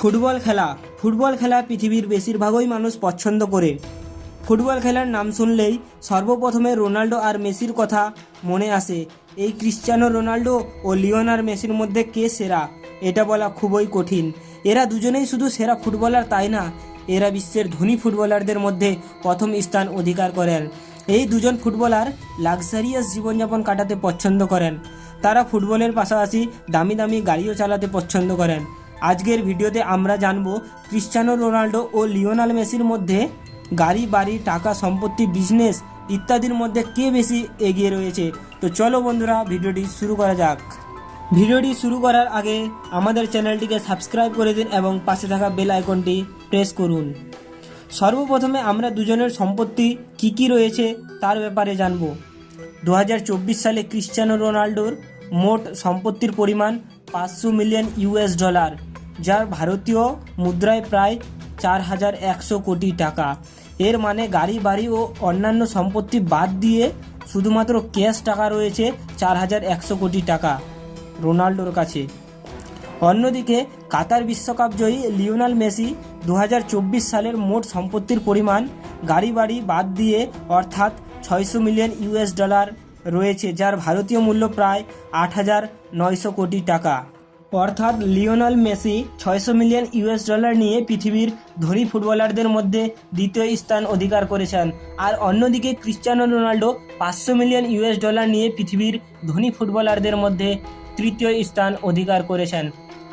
Football খেলা পৃথিবীর বেশিরভাগই মানুষ পছন্দ করে। ফুটবল খেলার নাম শুনলেই সর্বপ্রথমে রোনাল্ডো আর মেসির কথা মনে আসে। এই ক্রিশ্চিয়ানো রোনাল্ডো ও লিওনার মেসির মধ্যে কে সেরা এটা বলা খুবই কঠিন। এরা দুজনেই শুধু সেরা ফুটবলার তাই না, এরা বিশ্বের ধনী ফুটবলারদের মধ্যে প্রথম স্থান অধিকার করেন। এই দুজন ফুটবলার লাক্সারিয়াস জীবনযাপন কাটাতে পছন্দ করেন। তারা ফুটবলের পাশাপাশি দামি দামি গাড়িও চালাতে পছন্দ করেন। আজকের ভিডিওতে আমরা জানব ক্রিশ্চিয়ানো রোনাল্ডো ও লিওনেল মেসির মধ্যে গাড়ি, বাড়ি, টাকা, সম্পত্তি, বিজনেস ইত্যাদির মধ্যে কে বেশি এগিয়ে রয়েছে। তো চলো বন্ধুরা, ভিডিওটি শুরু করা যাক। ভিডিওটি শুরু করার আগে আমাদের চ্যানেলটিকে সাবস্ক্রাইব করে দিন এবং পাশে থাকা বেল আইকনটি প্রেস করুন। সর্বপ্রথমে আমরা দুজনের সম্পত্তি কী রয়েছে তার ব্যাপারে জানব। 2024 সালে ক্রিশ্চিয়ানো রোনাল্ডোর মোট সম্পত্তির পরিমাণ $500 মিলিয়ন, যার ভারতীয় মুদ্রায় প্রায় 4100 কোটি টাকা। এর মানে গাড়ি, বাড়ি ও অন্যান্য সম্পত্তি বাদ দিয়ে শুধুমাত্র ক্যাশ টাকা রয়েছে 4100 কোটি টাকা রোনাল্ডোর কাছে। অন্যদিকে কাতার বিশ্বকাপ জয়ী লিওনেল মেসি 2024 সালের মোট সম্পত্তির পরিমাণ গাড়ি, বাড়ি বাদ দিয়ে অর্থাৎ $600 মিলিয়ন রয়েছে, যার ভারতীয় মূল্য প্রায় 8900 কোটি টাকা। অর্থাৎ লিওনেল মেসি $600 মিলিয়ন নিয়ে পৃথিবীর ধনী ফুটবলারদের মধ্যে দ্বিতীয় স্থান অধিকার করেছেন। আর অন্যদিকে ক্রিশ্চিয়ানো রোনাল্ডো $500 মিলিয়ন নিয়ে পৃথিবীর ধনী ফুটবলারদের মধ্যে তৃতীয় স্থান অধিকার করেছেন।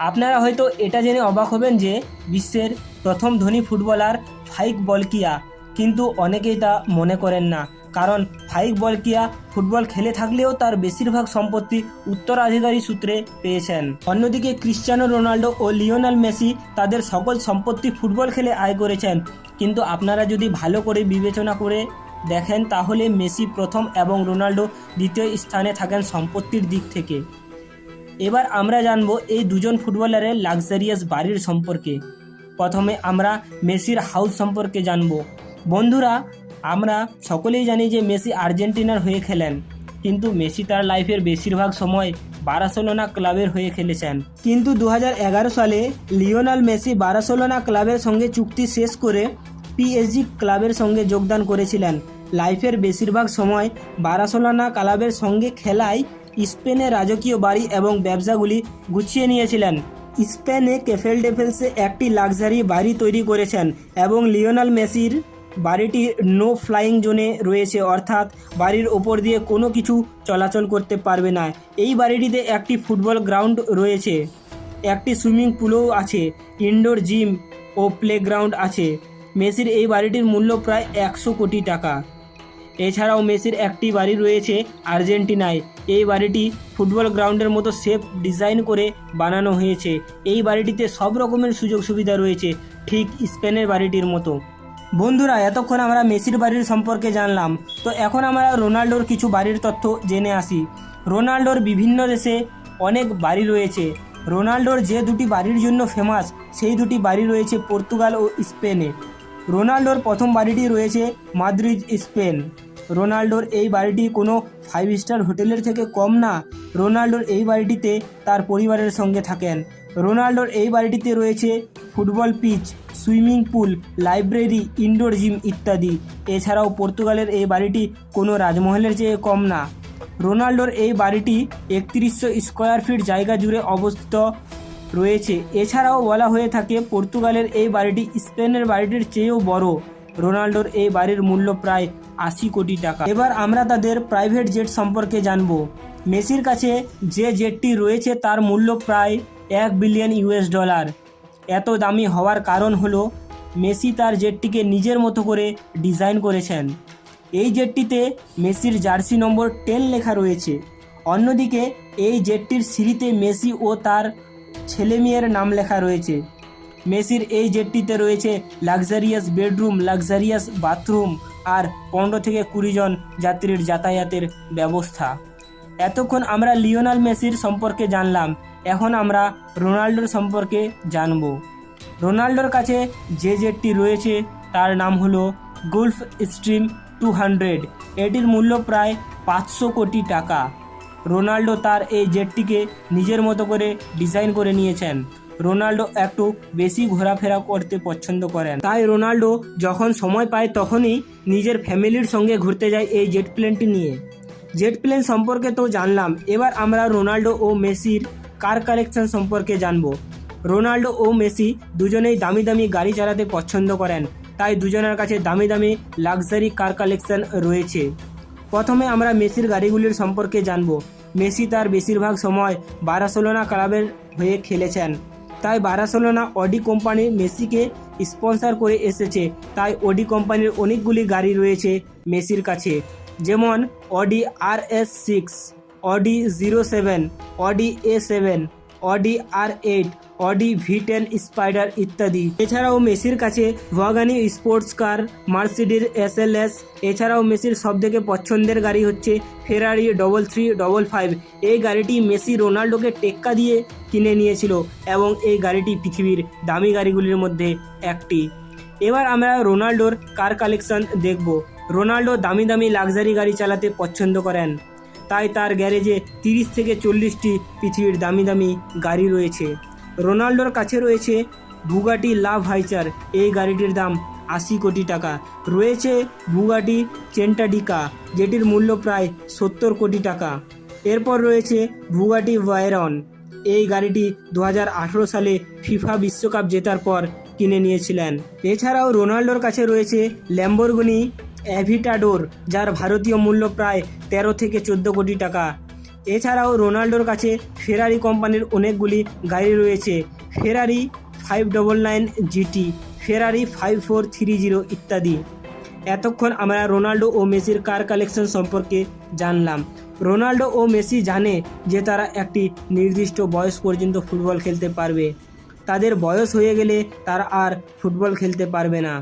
আপনারা হয়তো এটা জেনে অবাক হবেন যে বিশ্বের প্রথম ধনী ফুটবলার ফাইক বলকিয়া, কিন্তু অনেকেই তা মনে করেন না, কারণ ফাইক বলকিয়া ফুটবল খেলে থাকলেও তার বেশিরভাগ সম্পত্তি উত্তরাধিকারী সূত্রে পেয়েছেন। অন্যদিকে ক্রিশ্চিয়ানো রোনাল্ডো ও লিওনেল মেসি তাদের সকল সম্পত্তি ফুটবল খেলে আয় করেছেন। কিন্তু আপনারা যদি ভালো করে বিবেচনা করে দেখেন তাহলে মেসি প্রথম এবং রোনাল্ডো দ্বিতীয় স্থানে থাকেন সম্পত্তির দিক থেকে। এবার আমরা জানবো এই দুজন ফুটবলারের লাক্সারিয়াস বাড়ির সম্পর্কে। প্রথমে আমরা মেসির হাউস সম্পর্কে জানবো। বন্ধুরা, আমরা সকলেই জানি যে মেসি আর্জেন্টিনার হয়ে খেলেন, কিন্তু মেসি তার লাইফের বেশিরভাগ সময় বার্সেলোনা ক্লাবের হয়ে খেলেছেন। কিন্তু 2011 সালে লিওনেল মেসি বার্সেলোনা ক্লাবের সঙ্গে চুক্তি শেষ করে পিএসজি ক্লাবের সঙ্গে যোগদান করেছিলেন। লাইফের বেশিরভাগ সময় বার্সেলোনা ক্লাবের সঙ্গে খেলায় স্পেনে রাজকীয় বাড়ি এবং ব্যবসাগুলি গুছিয়ে নিয়েছিলেন। স্পেনে ক্যাফেলডেফেলসে একটি লাক্সারি বাড়ি তৈরি করেছেন এবং লিওনেল মেসির বাড়িটি নো ফ্লাইং জোনে রয়েছে, অর্থাৎ বাড়ির ওপর দিয়ে কোনো কিছু চলাচল করতে পারবে না। এই বাড়িটিতে একটি ফুটবল গ্রাউন্ড রয়েছে, একটি সুইমিং পুলও আছে, ইনডোর জিম ও প্লেগ্রাউন্ড আছে। মেসির এই বাড়িটির মূল্য প্রায় 100 কোটি টাকা। এছাড়াও মেসির একটি বাড়ি রয়েছে আর্জেন্টিনায়। এই বাড়িটি ফুটবল গ্রাউন্ডের মতো শেপ ডিজাইন করে বানানো হয়েছে। এই বাড়িটিতে সব রকমের সুযোগ সুবিধা রয়েছে, ঠিক স্পেনের বাড়িটির মতো। বন্ধুরা, এতক্ষণ আমরা মেসির বাড়ির সম্পর্কে জানলাম, তো এখন আমরা রোনাল্ডোর কিছু বাড়ির তথ্য জেনে আসি। রোনাল্ডোর বিভিন্ন দেশে অনেক বাড়ি রয়েছে। রোনাল্ডোর যে দুটি বাড়ির জন্য ফেমাস সেই দুটি বাড়ি রয়েছে পর্তুগাল ও স্পেনে। রোনাল্ডোর প্রথম বাড়িটি রয়েছে মাদ্রিদ, স্পেন। রোনাল্ডোর এই বাড়িটি কোনো 5 স্টার হোটেলের থেকে কম না। রোনাল্ডোর এই বাড়িটিতে তার পরিবারের সঙ্গে থাকেন। রোনাল্ডোর এই বাড়িটিতে রয়েছে football pitch, swimming pool, library, indoor gym ইত্যাদি। এছাড়াও পর্তুগালের এই বাড়িটি কোনো রাজমহলের চেয়ে কম না। রোনাল্ডোর এই বাড়িটি 3100 স্কোয়ার ফিট জায়গা জুড়ে অবস্থিত রয়েছে। এছাড়াও বলা হয়ে থাকে পর্তুগালের এই বাড়িটি স্পেনের বাড়িটির চেয়েও বড়। রোনাল্ডোর এই বাড়ির মূল্য প্রায় 80 কোটি টাকা। এবার আমরা তাদের প্রাইভেট জেট সম্পর্কে জানব। মেসির কাছে যে জেটটি রয়েছে তার মূল্য প্রায় $1 বিলিয়ন। এত দামি হওয়ার কারণ হলো মেসি তার জেটটিকে নিজের মতো করে ডিজাইন করেছেন। এই জেটটিতে মেসির জার্সি নম্বর 10 লেখা রয়েছে। অন্যদিকে এই জেটটির সিঁড়িতে মেসি ও তার ছেলে মেয়ের নাম লেখা রয়েছে। মেসির এই জেটটিতে রয়েছে লাক্সারিয়াস বেডরুম, লাক্সারিয়াস বাথরুম আর 15 থেকে 20 জন যাত্রীর যাতায়াতের ব্যবস্থা। এতক্ষণ আমরা লিওনেল মেসির সম্পর্কে জানলাম, এখন আমরা রোনাল্ডোর সম্পর্কে জানব। রোনাল্ডোর কাছে যে জেটটি রয়েছে তার নাম হলো গল্ফ স্ট্রিম 200। এটির মূল্য প্রায় 500 কোটি টাকা। রোনাল্ডো তার এই জেটটিকে নিজের মতো করে ডিজাইন করে নিয়েছেন। রোনাল্ডো একটু বেশি ঘোরাফেরা করতে পছন্দ করেন। তাই রোনাল্ডো যখন সময় পায় তখনই নিজের ফ্যামিলির সঙ্গে ঘুরতে যায় এই জেট প্লেনটি নিয়ে। জেট প্লেন সম্পর্কে তো জানলাম, এবার আমরা রোনাল্ডো ও মেসির কার কালেকশন সম্পর্কে জানবো। রোনাল্ডো ও মেসি দুজনেই দামি দামি গাড়ি চালাতে পছন্দ করেন, তাই দুজনের কাছে দামি দামি লাক্সারি কার কালেকশন রয়েছে। প্রথমে আমরা মেসির গাড়িগুলির সম্পর্কে জানবো। মেসি তার বেশিরভাগ সময় বার্সেলোনা ক্লাবের হয়ে খেলেছেন, তাই বার্সেলোনা অডি কোম্পানি মেসিকে স্পন্সর করে এসেছে। তাই অডি কোম্পানির অনেকগুলি গাড়ি রয়েছে মেসির কাছে, যেমন Audi RS6, Audi 07, Audi A7, Audi R8, Audi V10 spider ইত্যাদি। এছাড়াও মেসির কাছে ভগানি স্পোর্টস কার, মার্সিডিজ SLS। এছাড়াও মেসির সবথেকে পছন্দের গাড়ি হচ্ছে ফেরারি 355। এই গাড়িটি মেসি রোনাল্ডোকে টেক্কা দিয়ে কিনে নিয়েছিল এবং এই গাড়িটি পৃথিবীর দামি গাড়িগুলির মধ্যে একটি। এবার আমরা রোনাল্ডোর কার কালেকশন দেখব। রোনাল্ডো দামি দামি লাক্সারি গাড়ি চালাতে পছন্দ করেন, তাই তার গ্যারেজে 30 থেকে 40টি পৃথিবীর দামি দামি গাড়ি রয়েছে। রোনাল্ডোর কাছে রয়েছে বুগাটি লা ভাইচার, এই গাড়িটির দাম 80 কোটি টাকা। রয়েছে বুগাটি চেন্টাডিকা, যেটির মূল্য প্রায় 70 কোটি টাকা। এরপর রয়েছে বুগাটি ভায়রন, এই গাড়িটি 2018 সালে ফিফা বিশ্বকাপ জেতার পর কিনে নিয়েছিলেন। এছাড়াও রোনাল্ডোর কাছে রয়েছে ল্যাম্বরগিনি অ্যাভিটাডোর, যার ভারতীয় মূল্য প্রায় 13 থেকে 14 কোটি টাকা। এছাড়াও রোনাল্ডোর কাছে ফেরারি কোম্পানির অনেকগুলি গাড়ি রয়েছে, ফেরারি 599 GT, ফেরারি 5430 ইত্যাদি। এতক্ষণ আমরা রোনাল্ডো ও মেসির কার কালেকশন সম্পর্কে জানলাম। রোনাল্ডো ও মেসি জানে যে তারা একটি নির্দিষ্ট বয়স পর্যন্ত ফুটবল খেলতে পারবে, তাদের বয়স হয়ে গেলে তারা আর ফুটবল খেলতে পারবে না।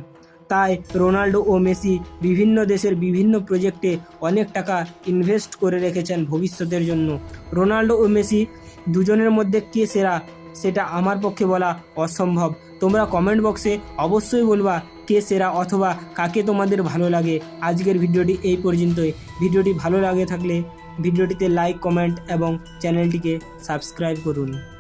তাই রোনাল্ডো ও মেসি বিভিন্ন দেশের বিভিন্ন প্রজেক্টে অনেক টাকা ইনভেস্ট করে রেখেছেন ভবিষ্যতের জন্য। রোনাল্ডো ও মেসি দুজনের মধ্যে কে সেরা সেটা আমার পক্ষে বলা অসম্ভব। তোমরা কমেন্ট বক্সে অবশ্যই বলবা কে সেরা অথবা কাকে তোমাদের ভালো লাগে। আজকের ভিডিওটি এই পর্যন্তই। ভিডিওটি ভালো লাগে থাকলে ভিডিওটিতে লাইক, কমেন্ট এবং চ্যানেলটিকে সাবস্ক্রাইব করুন।